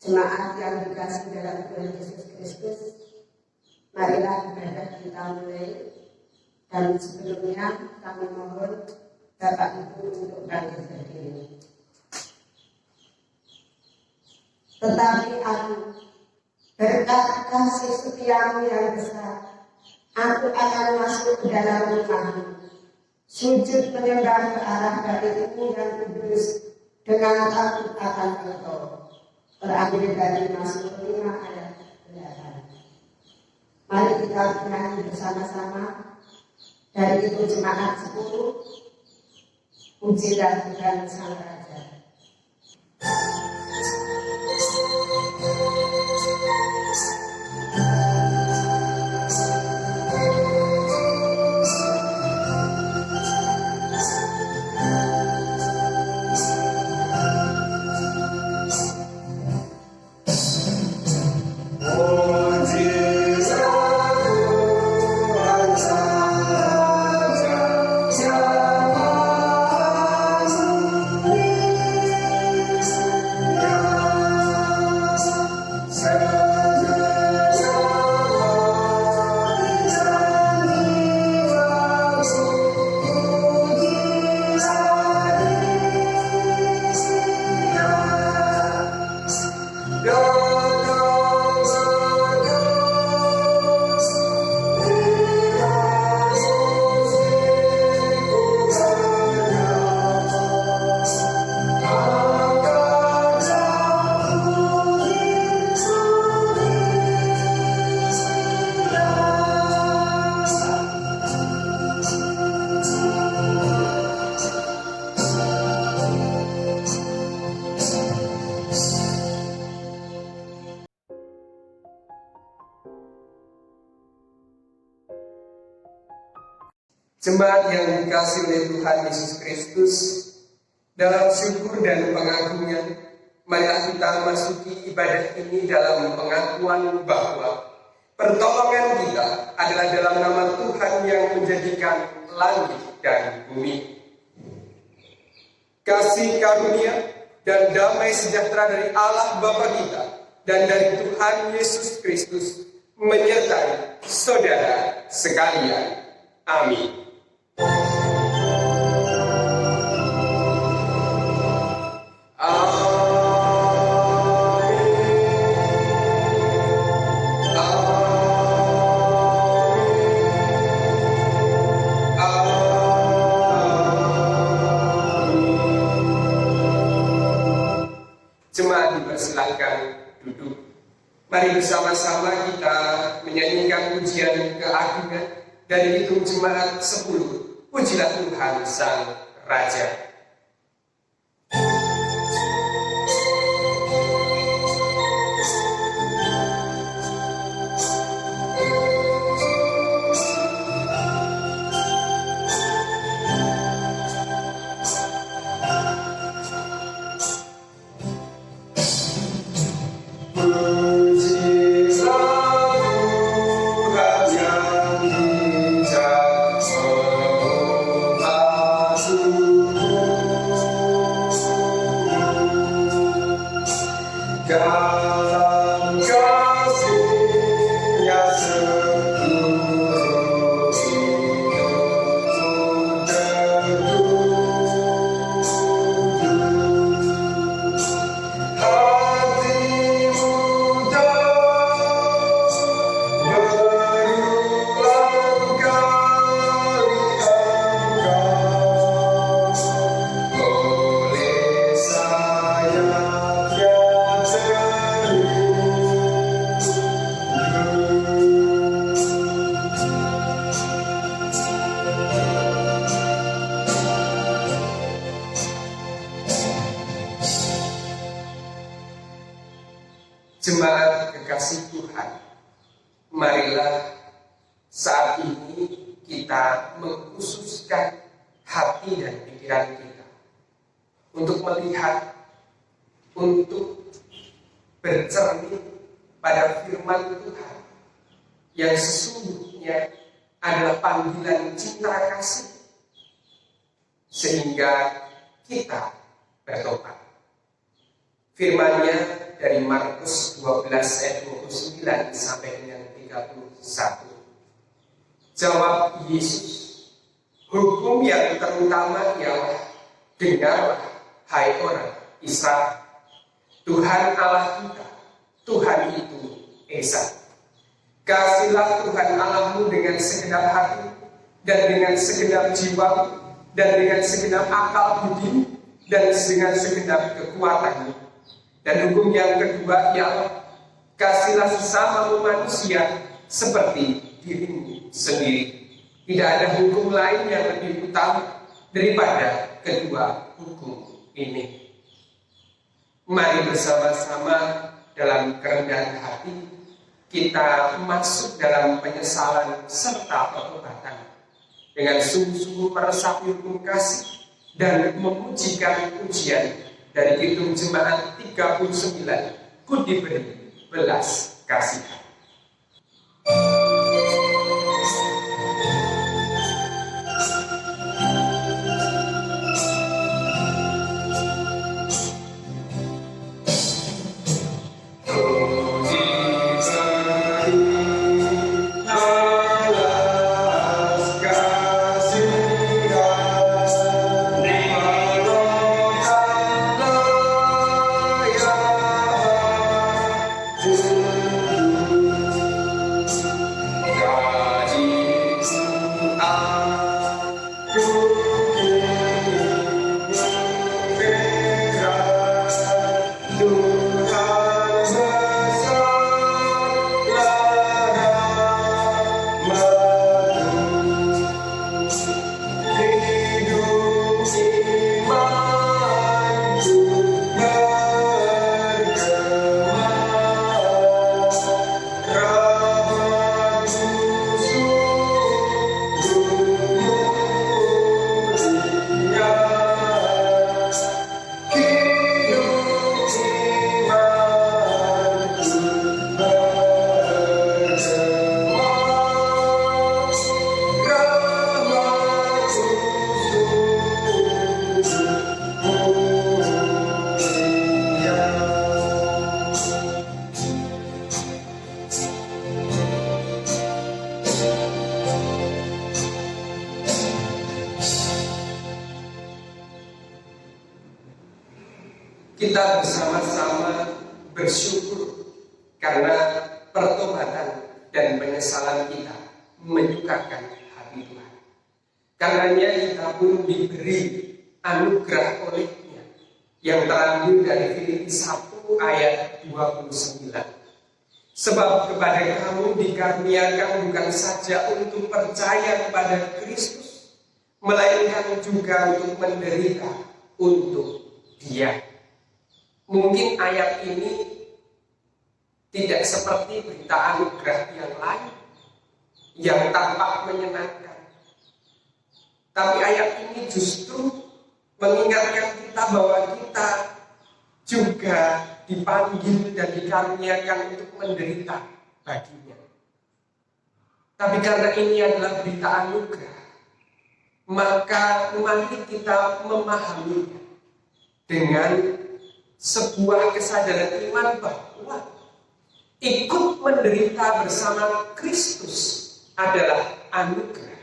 Jemaat yang dikasih dalam Tuhan Yesus Kristus, marilah ibadah kita mulai. Dan sebelumnya kami mohon Bapak Ibu untuk bangkit berdiri. Tetapi aku, berkat kasih setiamu yang besar, aku akan masuk ke dalam rumahmu, sujud menyembah ke arah baitmu yang kudus dengan takut akan Engkau. Terambil dari Mazmur 5 ayat 8. Mari kita bernyanyi bersama-sama dari itu jemaat 10, pujilah Tuhan Sang Raja. Jemaat yang dikasihi oleh Tuhan Yesus Kristus, dalam syukur dan pengagungan, marilah kita masuki ibadah ini dalam pengakuan bahwa pertolongan kita adalah dalam nama Tuhan yang menjadikan langit dan bumi. Kasih karunia dan damai sejahtera dari Allah Bapa kita dan dari Tuhan Yesus Kristus menyertai saudara sekalian. Amin. Jemaat dipersilakan duduk. Mari bersama-sama kita menyanyikan pujian keagungan dari Hitung Jemaat 10. Pujilah Tuhan Sang Raja. Dalam kasih-Nya seluruh hidupku tertuju. Hati muda berulang kali Engkau oleh sayapnya Jemaat kekasih Tuhan, marilah saat ini kita mengkhususkan hati dan pikiran kita untuk melihat, untuk bercermin pada firman Tuhan yang sesungguhnya adalah panggilan cinta kasih, sehingga kita bertobat. Firman-Nya dari Markus 12 ayat 29 sampai dengan 31. Jawab Yesus, hukum yang terutama ialah, dengarlah hai orang Israel, Tuhan Allah kita, Tuhan itu Esa. Kasihlah Tuhan Allahmu dengan segenap hati, dan dengan segenap jiwa, dan dengan segenap akal budi, dan dengan segenap kekuatanmu. Dan hukum yang kedua ialah, kasihlah sesamamu manusia seperti dirimu sendiri. Tidak ada hukum lain yang lebih utama daripada kedua hukum ini. Mari bersama-sama dalam kerendahan hati kita masuk dalam penyesalan serta pertobatan, dengan sungguh-sungguh meresapi hukum kasih dan memujikan pujian dari Kidung Jemaat 39, ku diberi belas kasihan. Kita bersama-sama bersyukur karena pertobatan dan penyesalan kita menyukakan hati Tuhan. Karenanya kita pun diberi anugerah oleh-Nya yang terambil dari Filipi 1 ayat 29. Sebab kepada kamu dikaruniakan bukan saja untuk percaya kepada Kristus, melainkan juga untuk menderita untuk Dia. Mungkin ayat ini tidak seperti berita anugerah yang lain yang tampak menyenangkan. Tapi ayat ini justru mengingatkan kita bahwa kita juga dipanggil dan dikaruniakan untuk menderita baginya. Tapi karena ini adalah berita anugerah, maka mari kita memahaminya dengan sebuah kesadaran iman bahwa ikut menderita bersama Kristus adalah anugerah.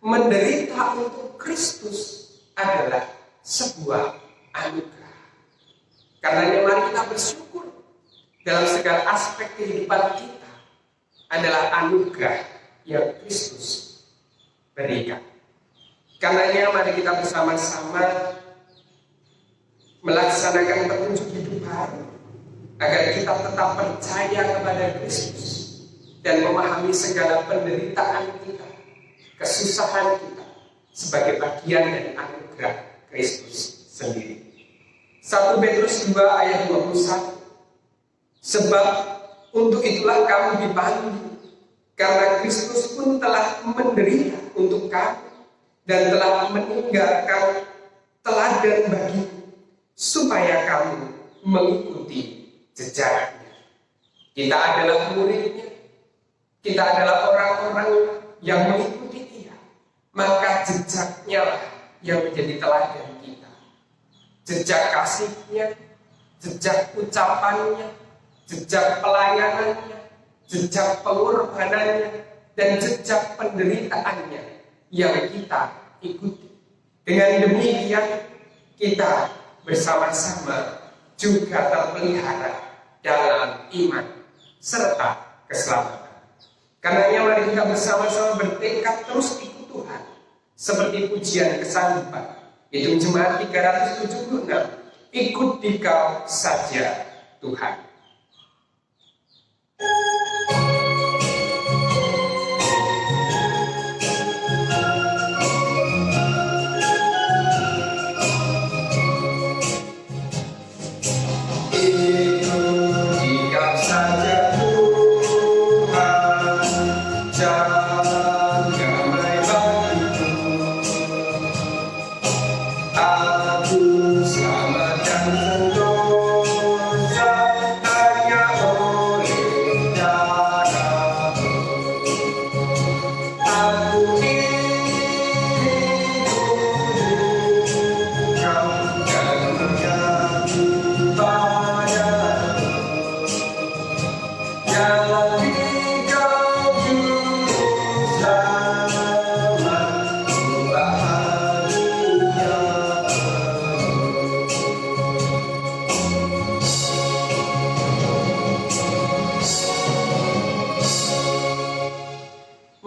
Menderita untuk Kristus adalah sebuah anugerah. Karenanya mari kita bersyukur dalam segala aspek kehidupan kita adalah anugerah yang Kristus berikan. Karenanya mari kita bersama-sama melaksanakan petunjuk hidup baru agar kita tetap percaya kepada Kristus dan memahami segala penderitaan kita, kesusahan kita sebagai bagian dari anugerah Kristus sendiri. 1 Petrus 2 ayat 21. Sebab untuk itulah kamu dipanggil, karena Kristus pun telah menderita untuk kamu dan telah meninggalkan teladan bagimu, supaya kamu mengikuti jejaknya. Kita adalah muridnya, kita adalah orang-orang yang mengikuti Dia, maka jejaknya lah yang menjadi teladan kita. Jejak kasihnya, jejak ucapannya, jejak pelayanannya, jejak pengorbanannya, dan jejak penderitaannya yang kita ikuti. Dengan demikian kita bersama-sama juga terpelihara dalam iman serta keselamatan. Karenanya mari kita bersama-sama bertekad terus ikut Tuhan, seperti pujian kesanggupan itu jemaat 376, ikut dikau saja Tuhan.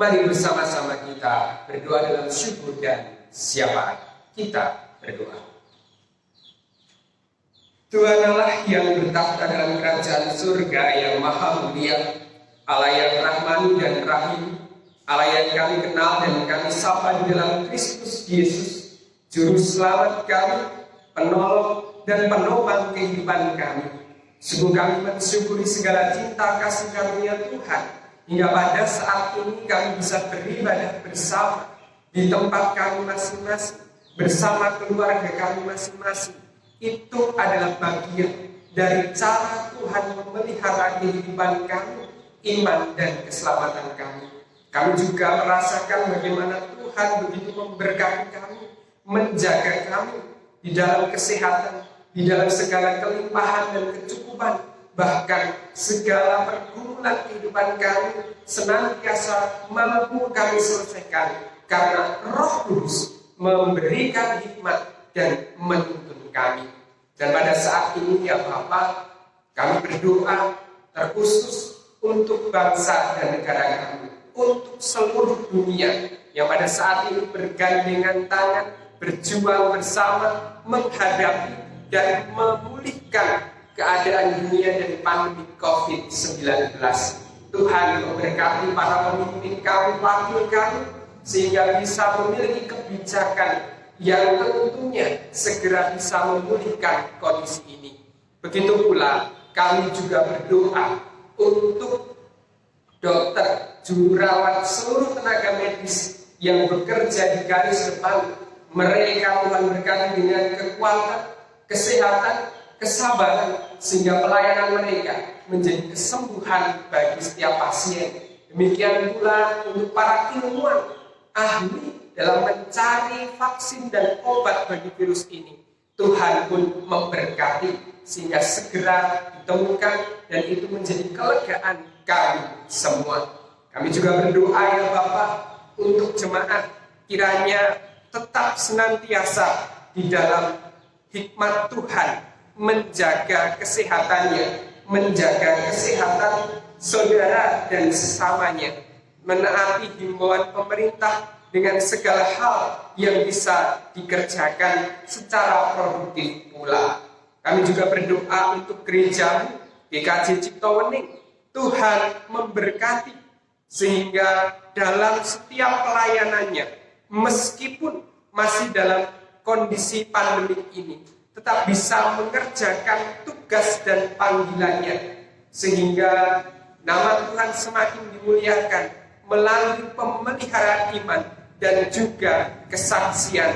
Mari bersama-sama kita berdoa dalam syukur dan syafaat. Kita berdoa. Tuhan Allah yang bertakhta dalam kerajaan surga yang maha mulia, Allah yang rahmani dan rahim, Allah yang kami kenal dan kami sapa di dalam Kristus Yesus, Juru Selamat kami, penolong dan penopang kehidupan kami. Sungguh kami mensyukuri segala cinta kasih karunia Tuhan, hingga pada saat ini kami bisa beribadah bersama di tempat kami masing-masing, bersama keluarga kami masing-masing. Itu adalah bagian dari cara Tuhan memelihara kehidupan kami, iman dan keselamatan kami. Kami juga merasakan bagaimana Tuhan begitu memberkati kami, menjaga kami di dalam kesehatan, di dalam segala kelimpahan dan kecukupan, bahkan segala pergumulan kehidupan kami senantiasa mampu kami selesaikan karena Roh Kudus memberikan hikmat dan menuntun kami. Dan pada saat ini ya Bapa, kami berdoa terkhusus untuk bangsa dan negara kami, untuk seluruh dunia yang pada saat ini bergandengan tangan, berjuang bersama menghadapi dan memulihkan keadaan dunia dari pandemi COVID-19. Tuhan memberkati para pemimpin kami, wakil kami, sehingga bisa memiliki kebijakan yang tentunya segera bisa memulihkan kondisi ini. Begitu pula kami juga berdoa untuk dokter, jururawat, seluruh tenaga medis yang bekerja di garis depan. Mereka Tuhan berkati dengan kekuatan, kesehatan, kesabaran, sehingga pelayanan mereka menjadi kesembuhan bagi setiap pasien. Demikian pula untuk para ilmuwan, ahli dalam mencari vaksin dan obat bagi virus ini. Tuhan pun memberkati sehingga segera ditemukan, dan itu menjadi kelegaan kami semua. Kami juga berdoa ya Bapak untuk jemaat, kiranya tetap senantiasa di dalam hikmat Tuhan, menjaga kesehatannya, menjaga kesehatan saudara dan sesamanya, menaati himbauan pemerintah dengan segala hal yang bisa dikerjakan secara produktif pula. Kami juga berdoa untuk gereja GKJ Ciptowening. Tuhan memberkati sehingga dalam setiap pelayanannya, meskipun masih dalam kondisi pandemi ini, tetap bisa mengerjakan tugas dan panggilannya, sehingga nama Tuhan semakin dimuliakan melalui pemeliharaan iman dan juga kesaksian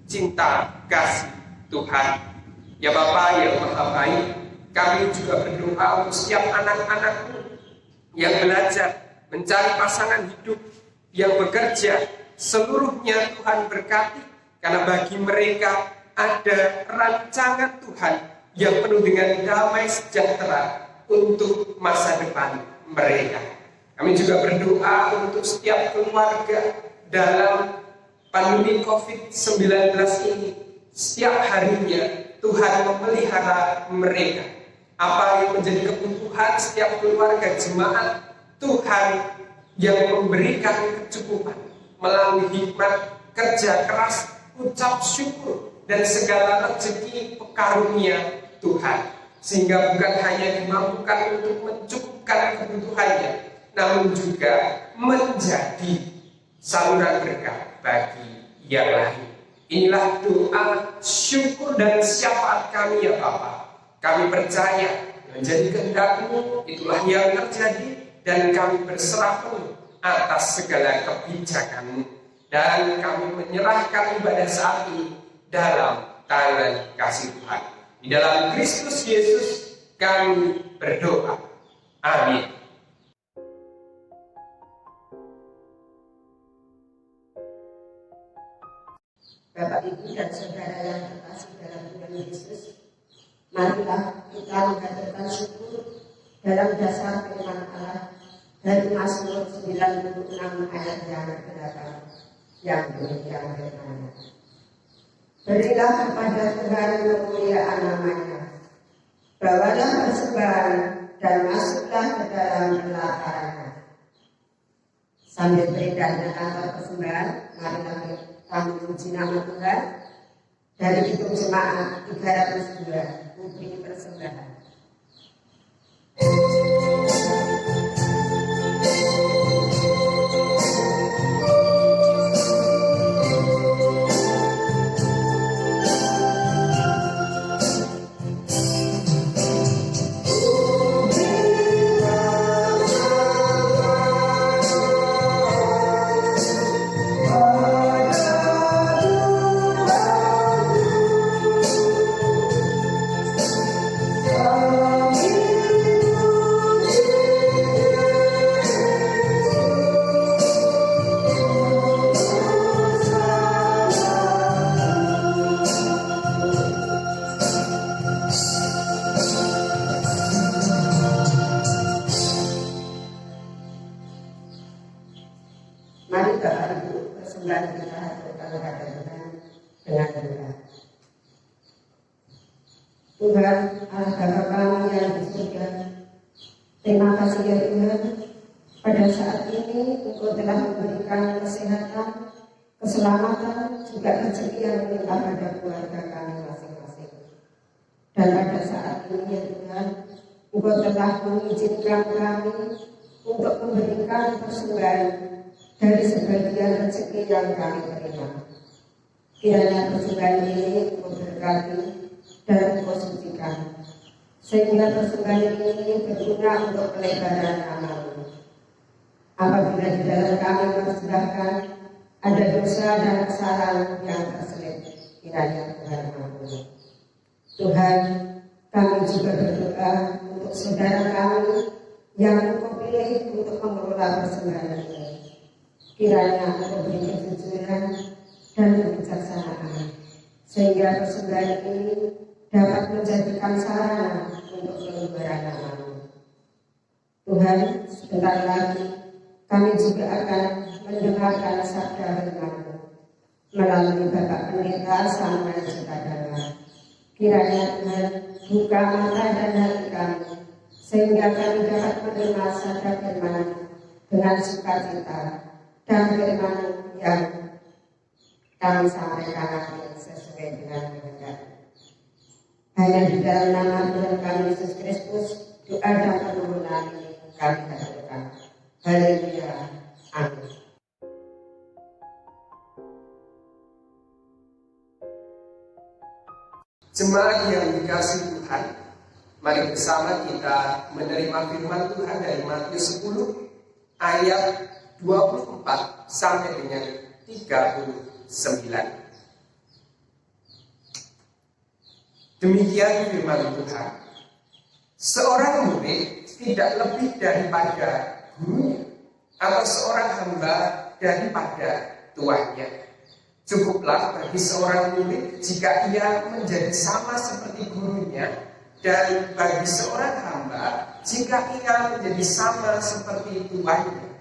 cinta kasih Tuhan. Ya Bapa yang Maha Baik, kami juga berdoa untuk setiap anak-anakmu yang belajar mencari pasangan hidup, yang bekerja, seluruhnya Tuhan berkati, karena bagi mereka ada rancangan Tuhan yang penuh dengan damai sejahtera untuk masa depan mereka. Kami juga berdoa untuk setiap keluarga dalam pandemi COVID-19 ini. Setiap harinya Tuhan memelihara mereka. Apa yang menjadi kebutuhan setiap keluarga jemaat, Tuhan yang memberikan kecukupan melalui hikmat, kerja keras, ucap syukur, dan segala rezeki karunia Tuhan. Sehingga bukan hanya dimampukan untuk mencukupkan kebutuhannya, namun juga menjadi saluran berkah bagi yang lain. Inilah doa, syukur, dan syafaat kami ya Bapa. Kami percaya menjadi kehendak-Mu, itulah yang terjadi, dan kami berserah penuh atas segala kebijakan-Mu. Dan kami menyerahkan ibadah saat ini dalam tangan kasih Tuhan. Di dalam Kristus Yesus kami berdoa. Amin. Bapak, Ibu, dan saudara yang terkasih dalam Tuhan Yesus, marilah kita mengaturkan syukur dalam dasar firman Allah dari Mazmur 96 ayat yang ke-8 yang demikian berkata, berilah kepada Tuhan kemuliaan namanya, bawalah persembahan dan masuklah ke dalam pelatarannya. Sambil beredarnya kantor persembahan, marilah kami puji nama Tuhan. Dari hitung jemaat 302, publik persembahan. Mari Bapak Ibu, persembahan kita haturkan kepada Tuhan dengan doa. Tuhan Allah Bapa kami yang di surga, terima kasih ya Tuhan, pada saat ini Engkau telah memberikan kesehatan, keselamatan, juga rezeki yang melimpah pada keluarga kami masing-masing. Dan pada saat ini ya Tuhan, Engkau telah mengizinkan kami untuk memberikan persembahan dari sebagian rezeki yang kami terima. Kiranya persembahan ini Engkau berkati dan Engkau sucikan, sehingga persembahan ini berguna untuk pelebaran nama-Mu. Apabila di dalam kami mempersembahkan ada dosa dan kesalahan yang terselip, kiranya Tuhan ampuni. Tuhan, kami juga berdoa untuk saudara kami yang Engkau pilih untuk mengelola persembahan ini. Kiranya Engkau beri kejujuran dan kebijaksanaan, sehingga persembahan ini dapat menjadikan sarana untuk pelebaran nama-Mu. Tuhan, sebentar lagi kami juga akan mendengarkan sabda firman-Mu melalui Bapak Pendeta Samuel Citadama. Kiranya Tuhan buka mata dan hati kami, sehingga kami dapat menerima sabda firman-Mu dengan sukacita, dan firman yang kami sampaikan nanti sesuai dengan kehendak. Hanya di dalam nama Tuhan kami Yesus Kristus, doa dan permohonan ini kami haturkan. Haleluya. Amin. Jemaat yang dikasihi Tuhan, mari bersama kita menerima firman Tuhan dari Matius 10 ayat 24 sampai dengan 39. Demikian firman Tuhan. Seorang murid tidak lebih daripada gurunya, atau seorang hamba daripada tuannya. Cukuplah bagi seorang murid jika ia menjadi sama seperti gurunya Dan bagi seorang hamba, jika ia menjadi sama seperti tuannya,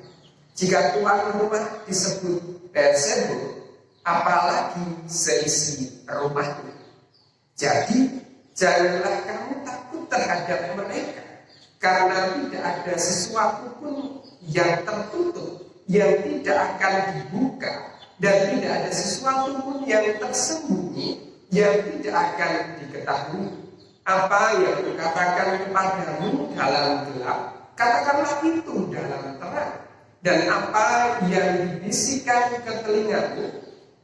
jika tuan rumah disebut Beelzebul, apalagi seisi rumahnya. Jadi, janganlah kamu takut terhadap mereka, karena tidak ada sesuatu pun yang tertutup, yang tidak akan dibuka, dan tidak ada sesuatu pun yang tersembunyi, yang tidak akan diketahui. Apa yang kukatakan kepadamu dalam gelap, katakanlah itu dalam terang. Dan apa yang dibisikkan ke telingamu,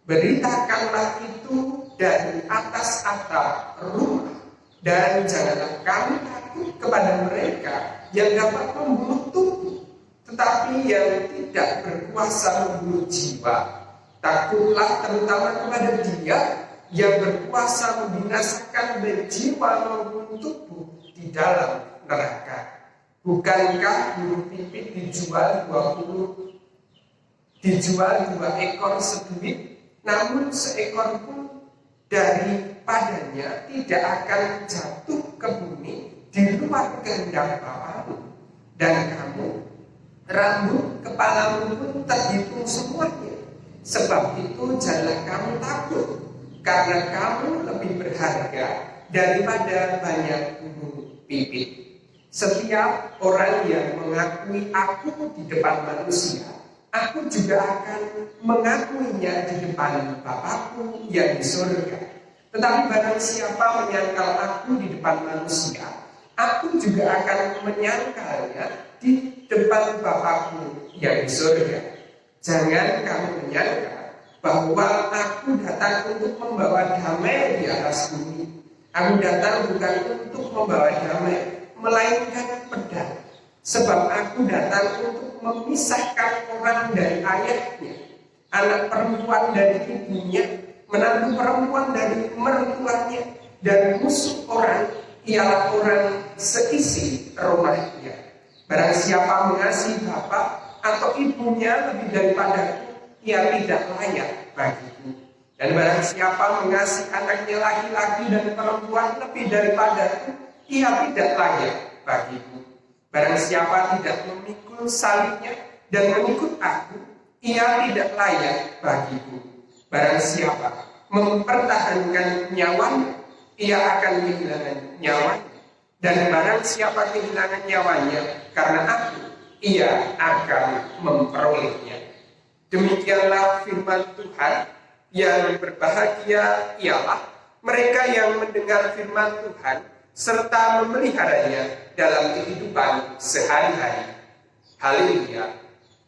beritakanlah itu dari atas atap rumah. Dan janganlah kamu takut kepada mereka yang dapat membunuh tubuh, tetapi yang tidak berkuasa membunuh jiwa. Takutlah terutama kepada Dia yang berkuasa membinasakan baik jiwa maupun tubuh di dalam neraka. Bukankah burung pipit dijual 2 ekor seduit, namun seekor pun daripadanya tidak akan jatuh ke bumi di luar kehendak Bapamu. Dan kamu, rambut kepalamu pun terhitung semuanya. Sebab itu janganlah kamu takut, karena kamu lebih berharga daripada banyak burung pipit. Setiap orang yang mengakui aku di depan manusia, aku juga akan mengakuinya di depan Bapakku yang di surga. Tetapi barang siapa menyangkal aku di depan manusia, aku juga akan menyangkalnya di depan Bapakku yang di surga. Jangan kamu menyangka bahwa aku datang untuk membawa damai di atas bumi. Aku datang bukan untuk membawa damai, melainkan pedang. Sebab aku datang untuk memisahkan orang dari ayahnya, anak perempuan dari ibunya, menantu perempuan dari mertuanya, dan musuh orang ialah orang seisi rumahnya. Barang siapa mengasihi bapa atau ibunya lebih daripadaku, ia tidak layak bagiku. Dan barang siapa mengasihi anaknya laki-laki dan perempuan lebih daripadaku, ia tidak layak bagiku. Barang siapa tidak memikul salibnya dan mengikut aku, ia tidak layak bagiku. Barang siapa mempertahankan nyawanya, ia akan kehilangan nyawanya. Dan barang siapa kehilangan nyawanya karena aku, ia akan memperolehnya. Demikianlah firman Tuhan. Yang berbahagia ialah mereka yang mendengar firman Tuhan serta memeliharanya dalam kehidupan sehari-hari. Haleluya.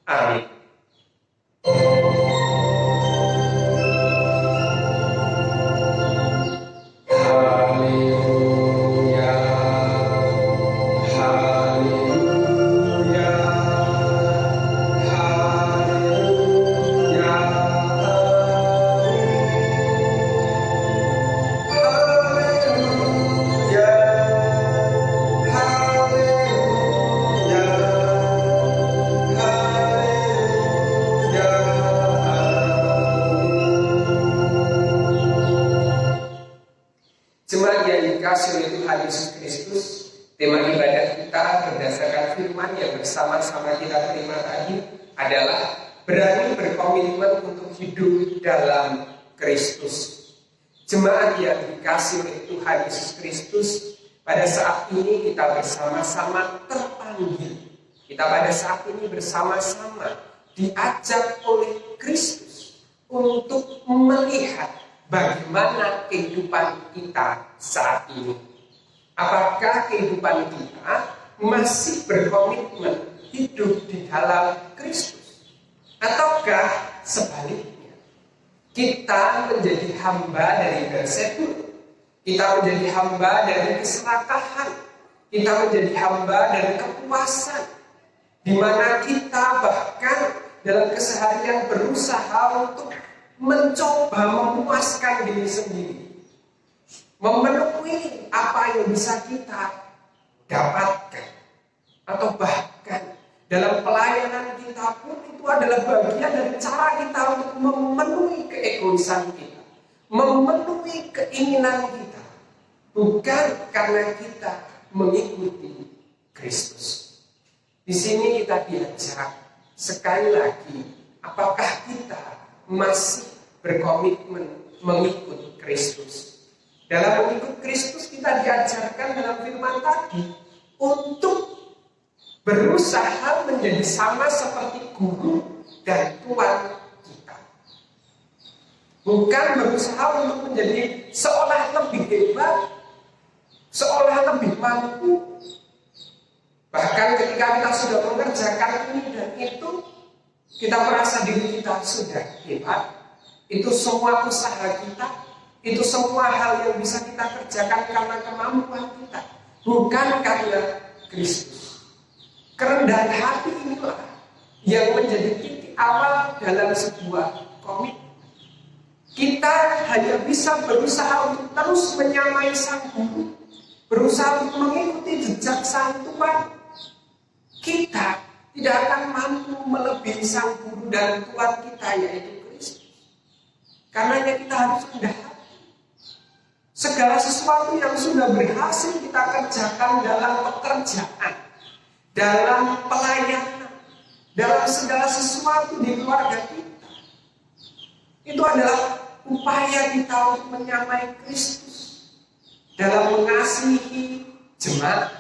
Amin. Jemaat yang dikasihi oleh Tuhan Yesus Kristus, tema ibadah kita berdasarkan firman yang bersama-sama kita terima tadi adalah berani berkomitmen untuk hidup dalam Kristus. Jemaat yang dikasihi oleh Tuhan Yesus Kristus, pada saat ini kita bersama-sama terpanggil. Kita pada saat ini bersama-sama diajak oleh Kristus untuk melihat bagaimana kehidupan kita saat ini. Apakah kehidupan kita masih berkomitmen hidup di dalam Kristus? Ataukah sebaliknya, kita menjadi hamba dari Beelzebul, kita menjadi hamba dari keserakahan, kita menjadi hamba dari kepuasan, di mana kita bahkan dalam keseharian berusaha untuk mencoba memuaskan diri sendiri, memenuhi apa yang bisa kita dapatkan, atau bahkan dalam pelayanan kita pun itu adalah bagian dari cara kita untuk memenuhi keegoisan kita, memenuhi keinginan kita, bukan karena kita mengikuti Kristus. Di sini kita diajak sekali lagi, apakah kita masih berkomitmen mengikut Kristus? Dalam mengikut Kristus kita diajarkan dalam firman tadi untuk berusaha menjadi sama seperti guru dan Tuhan kita. Bukan berusaha untuk menjadi seolah lebih hebat, seolah lebih mampu. Bahkan ketika kita sudah mengerjakan ini dan itu, kita merasa diri kita sudah hebat. Itu semua usaha kita, itu semua hal yang bisa kita kerjakan karena kemampuan kita, bukan karena Kristus. Kerendahan hati inilah yang menjadi titik awal dalam sebuah komitmen. Kita hanya bisa berusaha untuk terus menyamai sang guru, berusaha untuk mengikuti jejak sang Tuhan. Kita tidak akan mampu melebihi sang guru dan Tuhan kita, yaitu Kristus. Karenanya kita harus rendah hati. Segala sesuatu yang sudah berhasil kita kerjakan dalam pekerjaan, dalam pelayanan, dalam segala sesuatu di keluarga kita, itu adalah upaya kita untuk menyamai Kristus dalam mengasihi jemaat,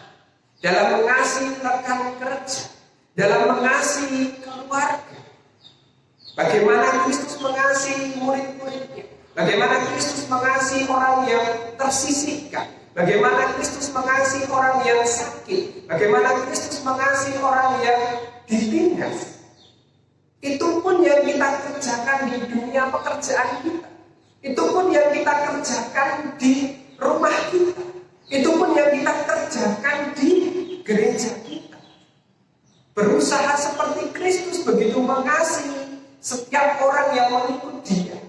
dalam mengasihi rekan kerja, dalam mengasihi keluarga. Bagaimana Kristus mengasihi murid-muridnya, bagaimana Kristus mengasihi orang yang tersisihkan, bagaimana Kristus mengasihi orang yang sakit, bagaimana Kristus mengasihi orang yang ditindas. Itu pun yang kita kerjakan di dunia pekerjaan kita. Itu pun yang kita kerjakan di rumah kita. Itu pun yang kita kerjakan di gereja kita. Berusaha seperti Kristus begitu mengasihi setiap orang yang mengikut Dia.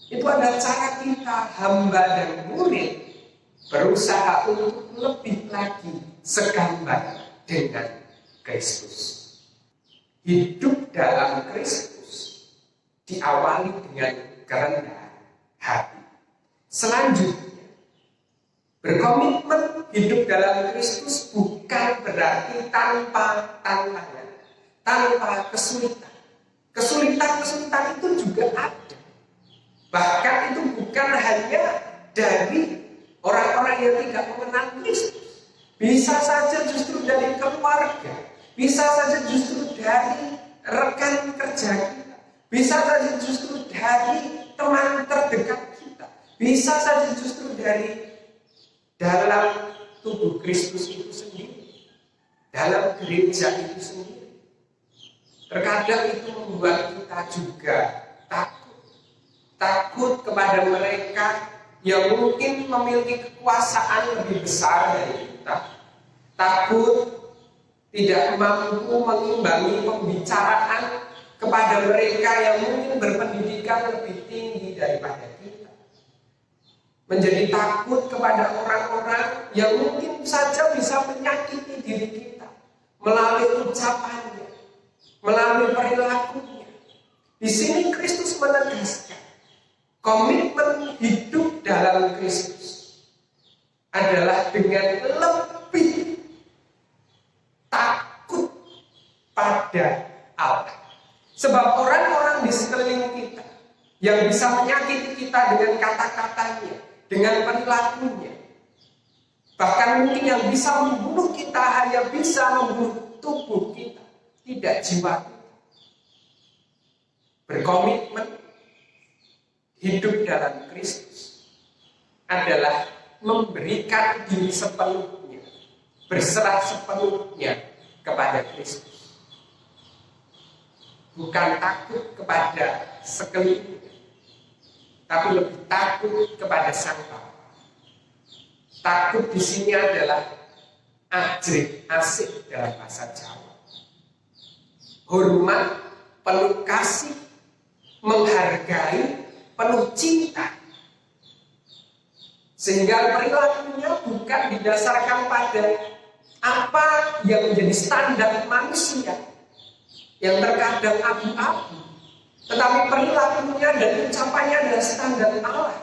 Itu adalah cara kita, hamba dan murid, berusaha untuk lebih lagi segambar dengan Kristus. Hidup dalam Kristus diawali dengan kerendahan hati. Selanjutnya, berkomitmen hidup dalam Kristus bukan berarti tanpa tantangan, tanpa kesulitan. Kesulitan-kesulitan itu juga ada. Bahkan itu bukan hanya dari orang-orang yang tidak mengenal Kristus. Bisa saja justru dari keluarga, bisa saja justru dari rekan kerja kita, bisa saja justru dari teman terdekat kita, bisa saja justru dari dalam tubuh Kristus itu sendiri, dalam gereja itu sendiri. Terkadang itu membuat kita juga takut kepada mereka yang mungkin memiliki kekuasaan lebih besar dari kita, takut tidak mampu mengimbangi pembicaraan kepada mereka yang mungkin berpendidikan lebih tinggi daripada kita, menjadi takut kepada orang-orang yang mungkin saja bisa menyakiti diri kita melalui ucapannya, melalui perilakunya. Di sini Kristus menegaskan komitmen hidup dalam Kristus adalah dengan lebih takut pada Allah. Sebab orang-orang di sekeliling kita yang bisa menyakiti kita dengan kata-katanya, dengan perilakunya, bahkan mungkin yang bisa membunuh kita hanya bisa membunuh tubuh kita, tidak jiwa kita. Berkomitmen hidup dalam Kristus adalah memberikan diri sepenuhnya, berserah sepenuhnya kepada Kristus. Bukan takut kepada sekeliling, tapi lebih takut kepada Sang Bapa. Takut di sini adalah ajrik, asik dalam bahasa Jawa. Hormat, penuh kasih, menghargai, penuh cinta. Sehingga perilakunya bukan didasarkan pada apa yang menjadi standar manusia yang terkadang abu-abu, tetapi perilakunya dan ucapannya adalah standar Allah.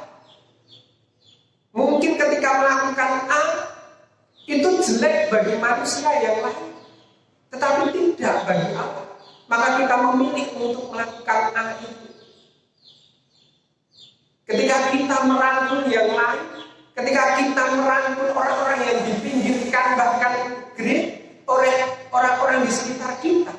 Mungkin ketika melakukan A, itu jelek bagi manusia yang lain, tetapi tidak bagi Allah. Maka kita memilih untuk melakukan A itu. Ketika kita merangkul yang lain, ketika kita merangkul orang-orang yang dipinggirkan, bahkan grade oleh orang-orang di sekitar kita,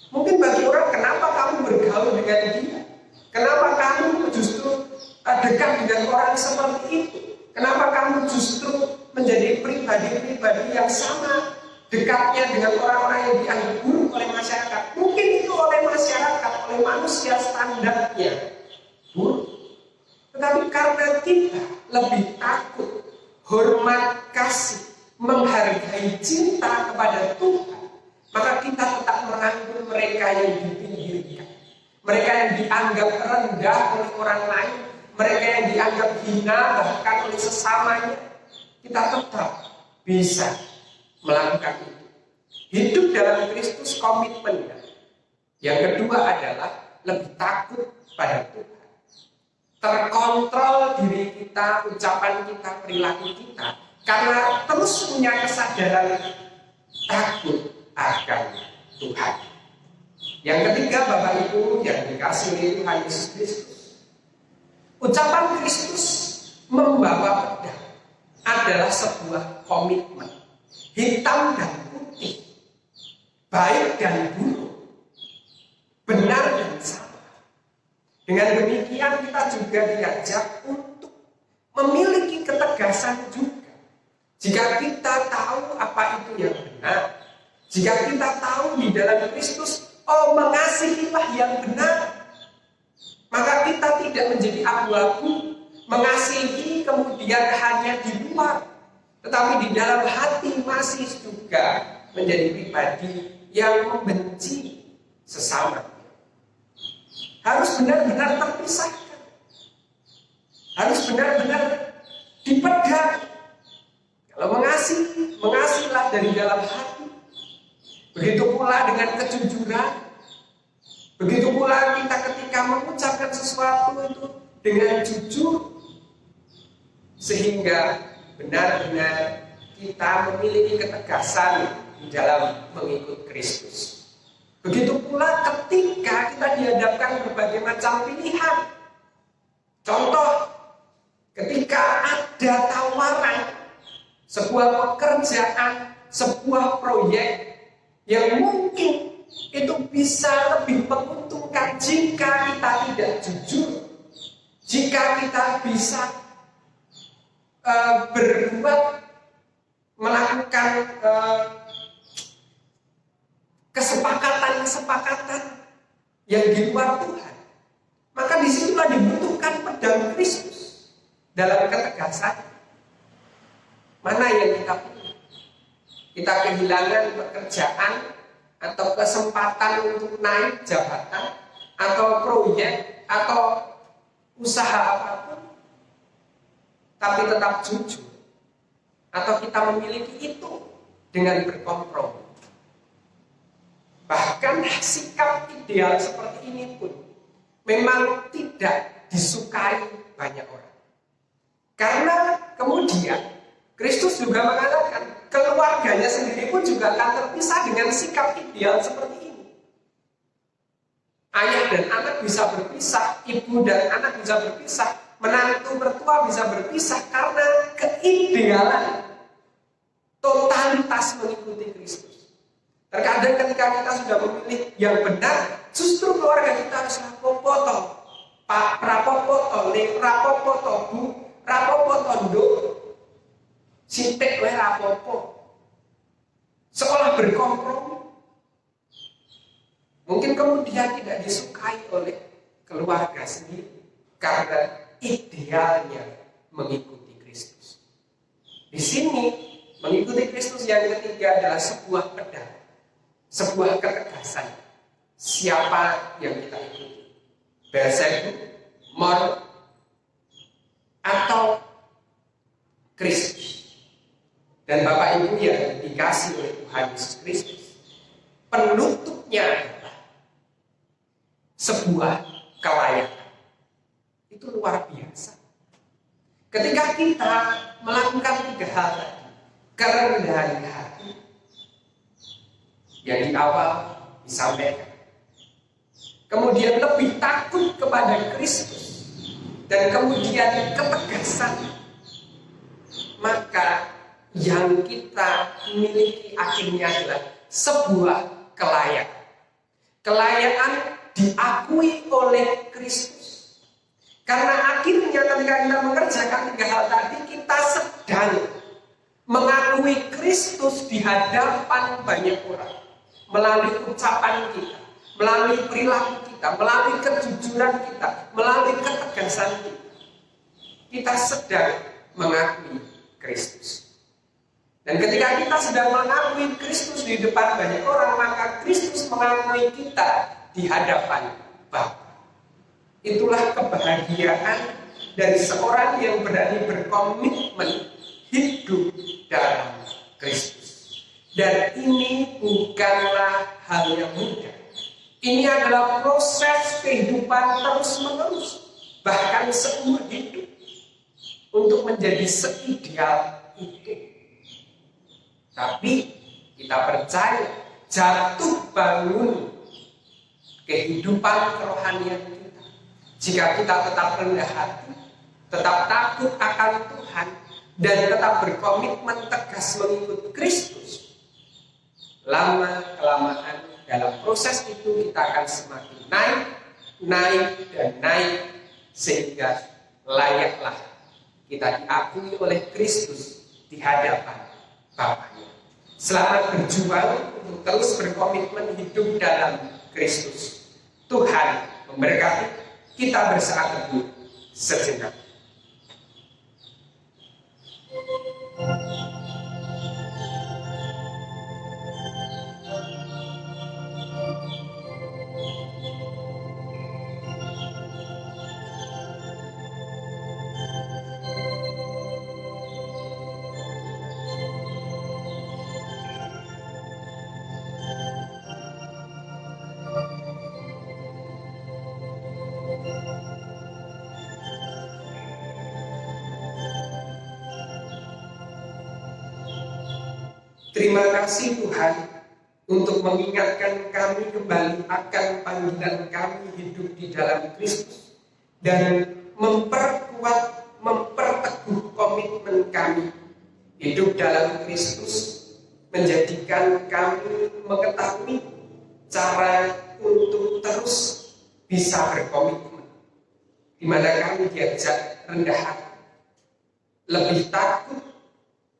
mungkin bagi orang, kenapa kamu bergaul dengan dia? Kenapa kamu justru dekat dengan orang seperti itu? Kenapa kamu justru menjadi pribadi-pribadi yang sama dekatnya dengan orang-orang yang dianggap buruk oleh masyarakat? Mungkin itu oleh masyarakat, oleh manusia standarnya buruk. Tetapi karena kita lebih takut, hormat, kasih, menghargai, cinta kepada Tuhan, maka kita tetap merangkul mereka yang dipinggirkan, mereka yang dianggap rendah oleh orang lain, mereka yang dianggap hina bahkan oleh sesamanya. Kita tetap bisa melakukan itu. Hidup dalam Kristus komitmennya. Yang kedua adalah lebih takut pada Tuhan. Terkontrol diri kita, ucapan kita, perilaku kita, karena terus punya kesadaran takut akan Tuhan. Yang ketiga, Bapak Ibu yang dikasih oleh Tuhan Yesus Kristus, ucapan Kristus membawa pedang adalah sebuah komitmen, hitam dan putih, baik dan buruk, benar dan salah. Dengan demikian kita juga diajak untuk memiliki ketegasan juga. Jika kita tahu apa itu yang benar, jika kita tahu di dalam Kristus, oh mengasihilah yang benar, maka kita tidak menjadi abu-abu, mengasihi kemudian hanya di luar, tetapi di dalam hati masih juga menjadi pribadi yang membenci sesama. Harus benar-benar terpisahkan, harus benar-benar dipedang. Kalau mengasihi, mengasihilah dari dalam hati. Begitu pula dengan kejujuran. Begitu pula kita ketika mengucapkan sesuatu itu dengan jujur, sehingga benar-benar kita memiliki ketegasan di dalam mengikut Kristus. Begitu pula ketika kita dihadapkan berbagai macam pilihan. Contoh, ketika ada tawaran sebuah pekerjaan, sebuah proyek yang mungkin itu bisa lebih menguntungkan jika kita tidak jujur, jika kita bisa melakukan kesepakatan yang di luar Tuhan, maka disitulah dibutuhkan pedang Kristus dalam ketegasan. Mana yang kita pilih? Kita kehilangan pekerjaan atau kesempatan untuk naik jabatan atau proyek atau usaha apapun, tapi tetap jujur, atau kita memiliki itu dengan berkompromi. Bahkan sikap ideal seperti ini pun memang tidak disukai banyak orang. Karena kemudian Kristus juga mengatakan keluarganya sendiri pun juga akan terpisah dengan sikap ideal seperti ini. Ayah dan anak bisa berpisah, ibu dan anak bisa berpisah, menantu mertua bisa berpisah karena keidealan totalitas mengikuti Kristus. Terkadang ketika kita sudah memilih yang benar, justru keluarga kita harus rapopoto, Pak rapopoto, Le rapopoto, Bu rapopoto, Do sintek we rapopo, seolah berkompromi. Mungkin kemudian tidak disukai oleh keluarga sendiri karena idealnya mengikuti Kristus. Di sini mengikuti Kristus yang ketiga adalah sebuah pedang, sebuah ketegasan. Siapa yang kita ikuti? Beelzebub, Mor, atau Kristus? Dan Bapak Ibu yang dikasih oleh Tuhan Yesus Kristus, penutupnya adalah sebuah kelayakan. Itu luar biasa. Ketika kita melakukan 3 hal tadi, kerendahan hati yang di awal disampaikan, kemudian lebih takut kepada Kristus, dan kemudian ketegasan, maka yang kita miliki akhirnya adalah sebuah kelayakan. Kelayakan diakui oleh Kristus. Karena akhirnya ketika kita mengerjakan 3 hal tadi, kita sedang mengakui Kristus di hadapan banyak orang. Melalui ucapan kita, melalui perilaku kita, melalui kejujuran kita, melalui ketegasan kita. Kita sedang mengakui Kristus. Dan ketika kita sedang mengakui Kristus di depan banyak orang, maka Kristus mengakui kita di hadapan Bapa. Itulah kebahagiaan dari seorang yang berani berkomitmen hidup dalam Kristus. Dan ini bukanlah hal yang mudah. Ini adalah proses kehidupan terus-menerus, bahkan seumur hidup, untuk menjadi seideal itu. Tapi kita percaya jatuh bangun kehidupan kerohanian kita, jika kita tetap rendah hati, tetap takut akan Tuhan, dan tetap berkomitmen tegas mengikut Kristus, lama-kelamaan dalam proses itu kita akan semakin naik, dan naik, sehingga layaklah kita diakui oleh Kristus di hadapan Bapaknya. Selamat berjuang untuk terus berkomitmen hidup dalam Kristus. Tuhan memberkati. Kita bersaat teduh sejenak. Terima kasih Tuhan untuk mengingatkan kami kembali akan panggilan kami hidup di dalam Kristus, dan memperteguh komitmen kami hidup dalam Kristus, menjadikan kami mengetahui cara untuk terus bisa berkomitmen, di mana kami diajak rendah hati, lebih takut,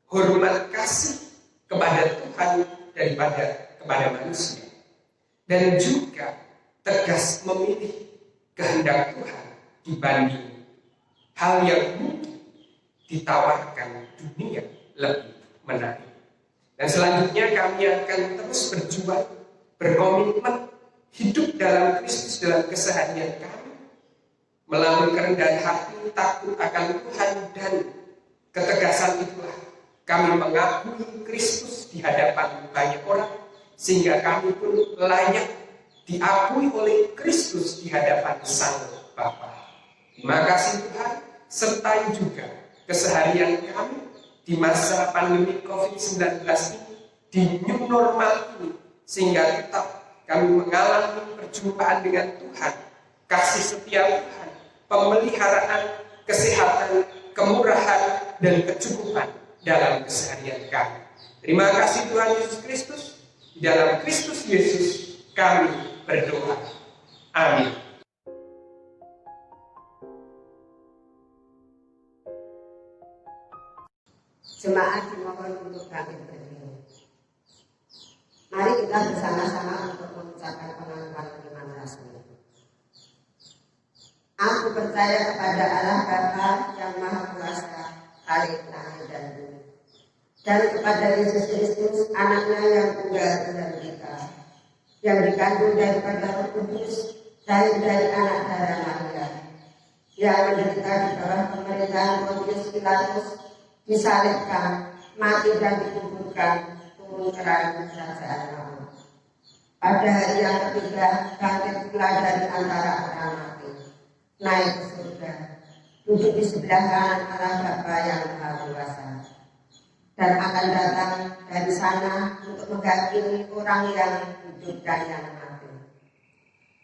hormat kasih kepada Tuhan daripada kepada manusia, dan juga tegas memilih kehendak Tuhan dibanding hal yang mungkin ditawarkan dunia lebih menarik. Dan selanjutnya kami akan terus berjuang, berkomitmen hidup dalam Kristus dalam keseharian kami, melalui kerendahan hati, takut akan Tuhan, dan ketegasan itulah kami mengakui Kristus di hadapan banyak orang, sehingga kami pun layak diakui oleh Kristus di hadapan Sang Bapa. Terima kasih Tuhan, sertai juga keseharian kami di masa pandemi COVID-19 ini, di new normal ini, sehingga tetap kami mengalami perjumpaan dengan Tuhan, kasih setia Tuhan, pemeliharaan, kesehatan, kemurahan, dan kecukupan dalam keseharian kami. Terima kasih Tuhan Yesus Kristus. Di dalam Kristus Yesus kami berdoa. Amin. Jemaat dimohon untuk bangkit berdiri. Mari kita bersama-sama untuk mengucapkan pengakuan iman rasmi. Aku percaya kepada Allah Bapa yang Maha Kuasa, Khalik langit dan bumi, dan kepada Yesus Kristus, Anaknya yang tunggal dari kita, yang dikandung daripada Roh Kudus, dari anak darah Maria, yang menderita di bawah pemerintahan Pontius Pilatus, disalibkan, mati dan dikuburkan, turun ke dalam kerajaan maut. Pada hari yang ketiga, bangkit pula dari antara orang mati, naik ke surga, duduk di sebelah kanan Allah Bapa yang Maha Kuasa, dan akan datang dari sana untuk menghakimi orang yang hidup dan yang mati.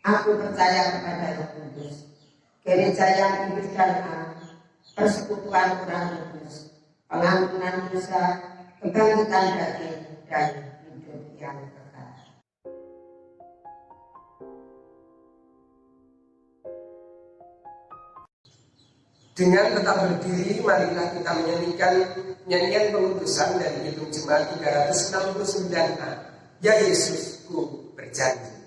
Aku percaya kepada Roh Kudus, gereja yang kudus dan am, persekutuan orang kudus, pengampunan dosa, kebangkitan daging, dan hidup yang kekal. Dengan tetap berdiri, marilah kita menyanyikan nyanyian pengutusan dari Kidung Jemaat 369a. Ya Yesus, ku berjanji.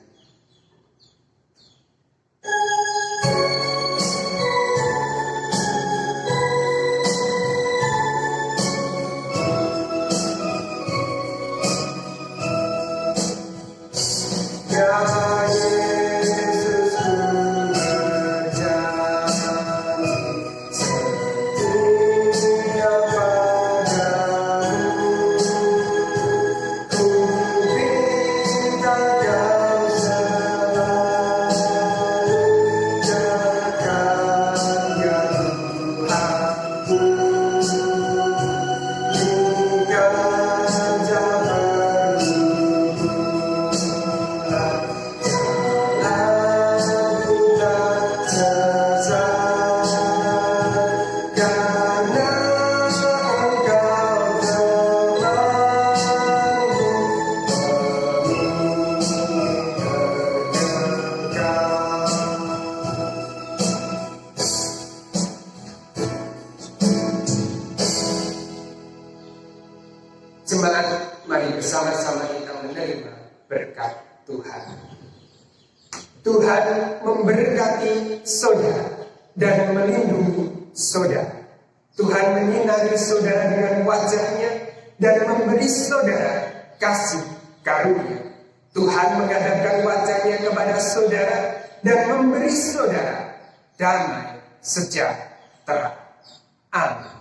Jemaat, mari bersama-sama kita menerima berkat Tuhan. Tuhan memberkati saudara dan melindungi saudara. Tuhan menyinari saudara dengan wajah-Nya dan memberi saudara kasih karunia. Tuhan menghadapkan wajah-Nya kepada saudara dan memberi saudara damai sejahtera. Amin.